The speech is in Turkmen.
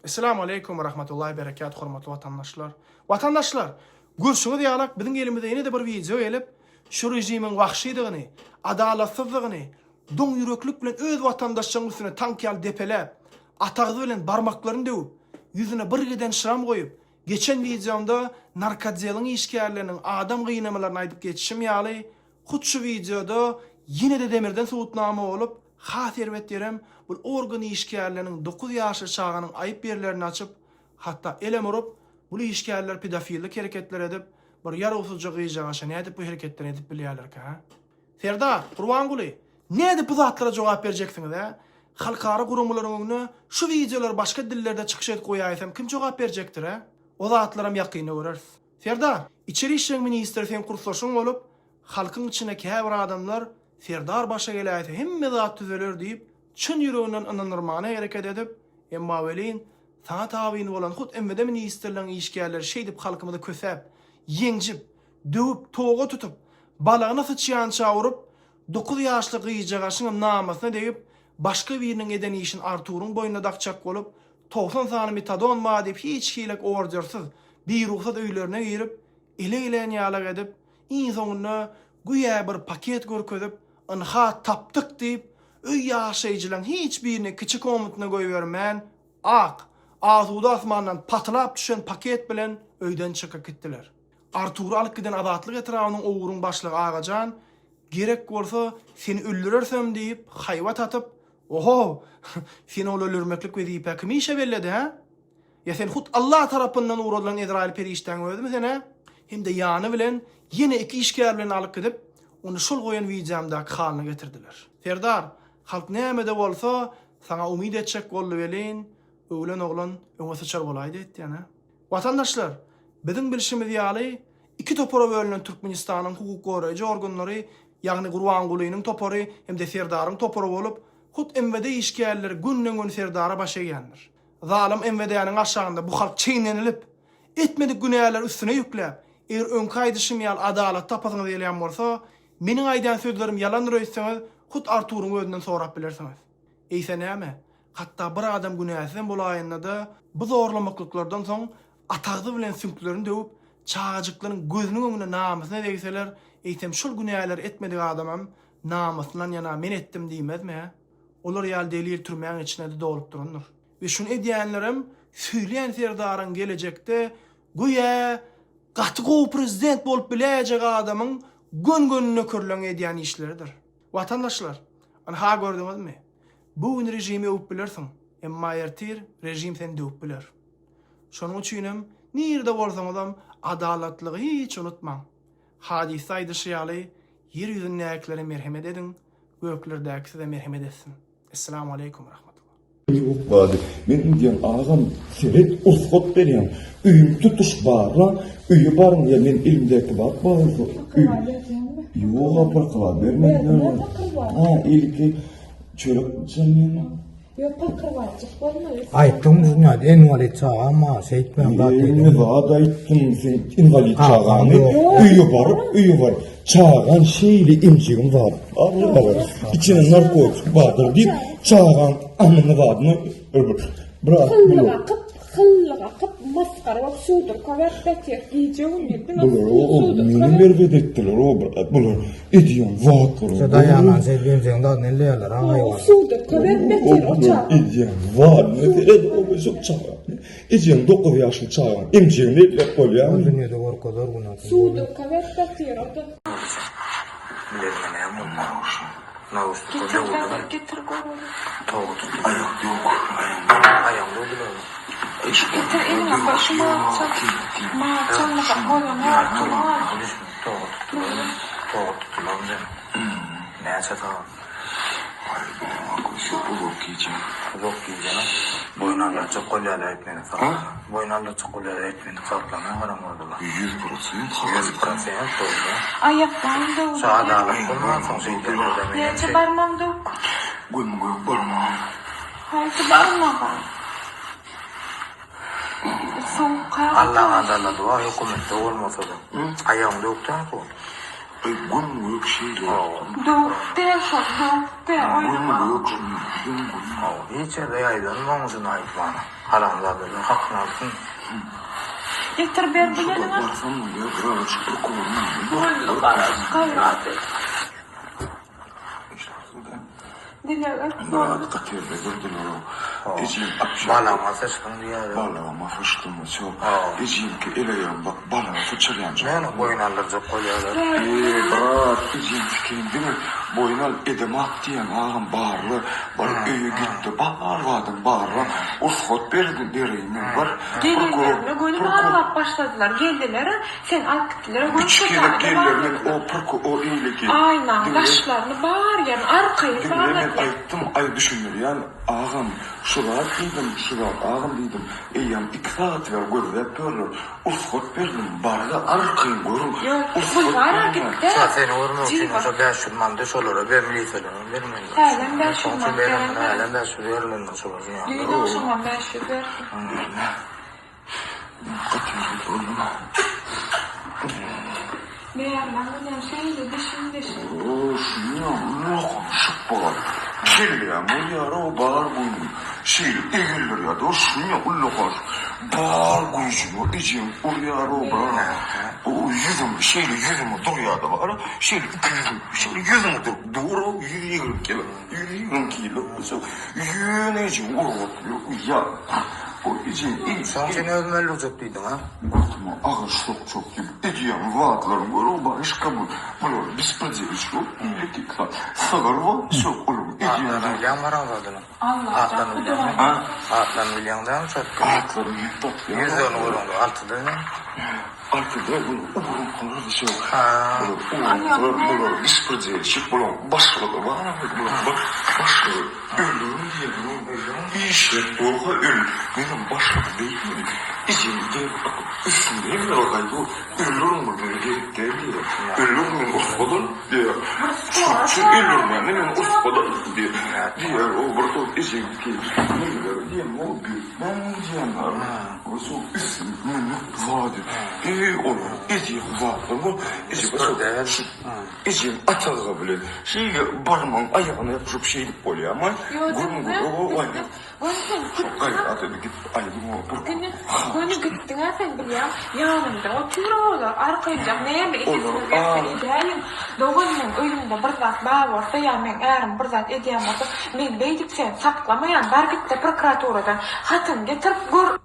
Assalamu alaikum wa rahmatullahi berekatuhu hormatly vatandaşlar. Vatandaşlar, görüşüňiz ýalak biziň elimizde ýene-de bir video gelip, şu rejimiň wagşydygyny, adalatsyzlygyny, doň ýüreklik bilen öz vatandaşlaryň üstüne tankyal depeläp, atagy bilen barmaklaryny döwüp, ýüzüne bir geden şram goýup, geçen videomda narkotiýalyň işgärleriniň adam gynamalaryny aýdyp geçişim ýaly, hut şu videoda ýene-de demirden suwutnama bolup, haserwet ýerem bu organ işgärleriniň 9 ýaşly çağanyň aýyp berlerini açyp, hatta elem urup, bu işgärler pedofillik hereketler edip, bir ýaragsyzja gyýjaşa nädip bu hereketleri edip bilýärler ha? Ferda, Gurbanguly, nädip bu zatlara jogap berjeksiňiz ha? Halkara gurumlaryň öňüne şu videolar başga dillerde çykyş edip goýaýsam kim jogap berjekdir ha? O zatlaram ýakyny göreriz. Ferda, içeri işler ministri sen kursaşyň bolup, halkyň içine käbir adamlar Ferdar başa gelýär, hemme zat düzeler diýip, çyn ýüreginden ananyrmana hereket edip, emma welin sana tabiň bolan hut emmede ministrligiň işgärleri şey dip halkymyza kösäp, ýeňjip, döwüp, toga tutup, balagyny sıçýan çawurup, 9 ýaşly gyýjagaşyň namasyna diýip, başga biriniň eden işin Arturyň boýuna dakçak bolup, 90 sany metadon ma diýip hiç hilek ordersiz bir ruhsat öýlerine girip, ile ýalak edip, iň soňunda güýä bir paket görkezip, anha tapdyk diýip, öý ýaşaýjylaryň hiç birini kiçi komutyna goýbermän, azuda asmandan patlap düşen paket bilen öýden çykyp gitdiler. Artur alyp giden azatlyk etrawynyň owuryň başlygy Agajan, gerek bolsa seni öldürersem diýip haýwat atyp, oho, seni öldürmeklik wezipä kim işe belledi ha? Ya sen hut Allah tarapyndan uğradylan Izrail perişten öýdümi sene? Hem de ýany bilen ýene iki işgär bilen alyp gidip, onu şol goýan wiýamdaky halyna getirdiler. Ferdar, halk näme-de bolsa sana umid etjek boldy welin, öwlen oglan öňe sıçar bolaýdy etdi ýa-ni. Vatandaşlar, biziň bilişimiz ýaly iki topora bölünen Türkmenistanyň hukuk goraýjy organlary, ýagny Gurbangulynyň topary hem de Ferdaryň topary bolup, hut MWD işgärleri günden-gün Ferdara başa gelýändir. Zalim MWD'niň aşagynda bu halk çeýnenilip, etmedik günäler üstüne ýükläp, eger öňkaýdyşym ýal adalat tapasyňyz gelýän bolsa, meniň aýdan sözlerim ýalandyr öýtseňiz, hut Arturyň özünden sorap bilersiňiz. Eýse näme? Hatda bir adam günäsinden bolaýanda da bu zorlamaklıklardan soň atagdy bilen sünklerini döwüp, çağajyklaryň gözüniň öňüne namasyna degseler, eýsem şol günäler etmedik adamam namasynan ýana men etdim diýmezmi? Olar ýal delil türmäň içine de dolup durundur. Ve şunu edýänlerim, süýleýän Ferdaryň gelecekde güýä gaty gowy prezident bolup biläjek adamyň gün nökerleň edýän işleridir. Vatandaşlar, ha gördüňizmi? Bu gün rejimi öwüp bilersiň, emma ertir rejim seni döwüp biler. Şonuň üçinem nirde bolsaňyzam adalatlygy hiç unutmaň. Hadise aýdyşy ýaly yer ýüzüne näklere merhemet edin, göklerdäki size merhemet etsin. Assalamu aleykum wa rahmatullah. Yok badi. Benim diyen ağam seret usqot berýän. Üýüm tutuş barra, üýü barın ya men ilimdeki bak bar. Yok apakla bermeden. Ha ilki çörek janýan. Yok pakırvacık bolmaly. Aytdym jurnal invalid çağama seýtmem Ne vada aýtdym sen invalid çağany. Üýü bar. Çağan şeýli imjigim bar. Allah. İçine narkotik bardyr diýip çağan amyny badyny bırak. Kıllık akıp maskara bak şudur kavat beter giyeceğim dedim. Benim bervet ettiler o bırak. Bular edýän wagtyr. Dayanan sevgilimizden da nelleýärler aňaý bar. Şudur kavat beter o çağ. Edýän var. O çok çağan. Edýän 9 ýaşly çağan. Imjigini etlep bolýar. Dünýede gorkozor günah. Şudur kavat beter o da. Getir koyalım. Getir elime başıma atacak. Mağaçanlık koyalım. Boynarlar çok kolyalar etmeni falan. Boynarlar çok kolyalar etmeni farklamaya haram oldular. 100% doğru. Ayaklarım da Şu adalet bulmaz, son şeyleri ödemeyin. Neyse barmağım da yok. Gülüm barmağım. Haydi barmağım. Son kayağı. Allah'ın adalına dua hükümette olmasa da. Ayağımda yoktu bu. Ay gün yok şeyle. Dökte şu dökte oynama. Gün yok gün. Hiç de yaydan mamuzun ait bana. Halamda böyle hakkını alsın. Getir ber bilelim. Barsam mı ya? Bravo çıkıp koyma. Kullu karas kaynadı. Dileğe. Bravo takirde gördüler o. Ecim akşam. Balama seçkin diye. Balama fıştımı çok. Ecim ki ele yan bak balama fıçıryan çok. Ne boyun alırcak koyuyorlar. Bırak ecim fikrin değil mi? Boynal edemat diyen ağam bağırlı. Bana öye gitti bağırladım bağırla. Usfot berdi dereyim var. Gelirlerine gönül ağırlap başladılar. Geldiler, sen akıttılar. Üç kere gelirler o pırkı o iyileki. Aynen, başlarını bağır yani arkayı bağırlar. Ayttım ay düşünür yani ağam şular dedim ağam dedim eyyam 2 saat ver görüp görür usfot verdim barda arkayı görür Yok, bu var gitti. Seni vurmak için o 500 man da şolara ben militerimi vermeyin. Halen 500 man vermeyin. Halen 500 verilen nasıl olur ya? Düğün olsun 500 ver. Kaçırdı oğlum. Meğerlen şeyle dişin. O şunu konuşup bağır. Şey ya bu yara o bağır bunu. Şey eğilir ya da o şunu ulluğar. Bağır kuyucumu ecim o yara o bağır. O yüzümü dur ya da var. Şeyle 200 yüzümü dur. Doğru 120 kilo. 120 kilo. Yüzünecim o ya. O ecim Sen seni ölmeli olacak deydin ha? Korkma, ağır çok gibi. Ediyem vaatlarım var, o barış kabul. Bunu bespredeli çok, iyilik ikna. Sağır var, çok oğlum. Atlan milyon var avradını. Allah Atlan milyon mu? Atlan milyondan çok. Vaatlarım yıptat ya. 100 onu vurundu, 6'da ne? Arkada bunu uğurun kalır şey yok. Ha. Bunu bespredeli çık, bunu başladı var mı? Bunu başladı. Ölüm diye İşte doğru ölüm. Benim başladı değil mi? İçimde üstündeyim ya orada bu ölür mü böyle gelip geliyor. Ölür mü uspadan diyor. Şu ölür mü benim uspadan diyor. Diyor o burada içim ki diyor o ben diyemem. O su üstünde vaadi. Onu içim vaadi bu içim atağı bile şey parmağın ayağına yapışıp şeylik oluyor ama gurmu var. Çok gayret edip git ayımı otur. Gönül gittin ha sen biliyor. Yanımda oturuyorlar. Arkayınca neye bir ikisini versen Doğanın ölümde bir zat bağ varsa ya men erim bir zat ediyem olsa men beydik sen saklamayan bar gitti prokuraturadan hatın getirip gör.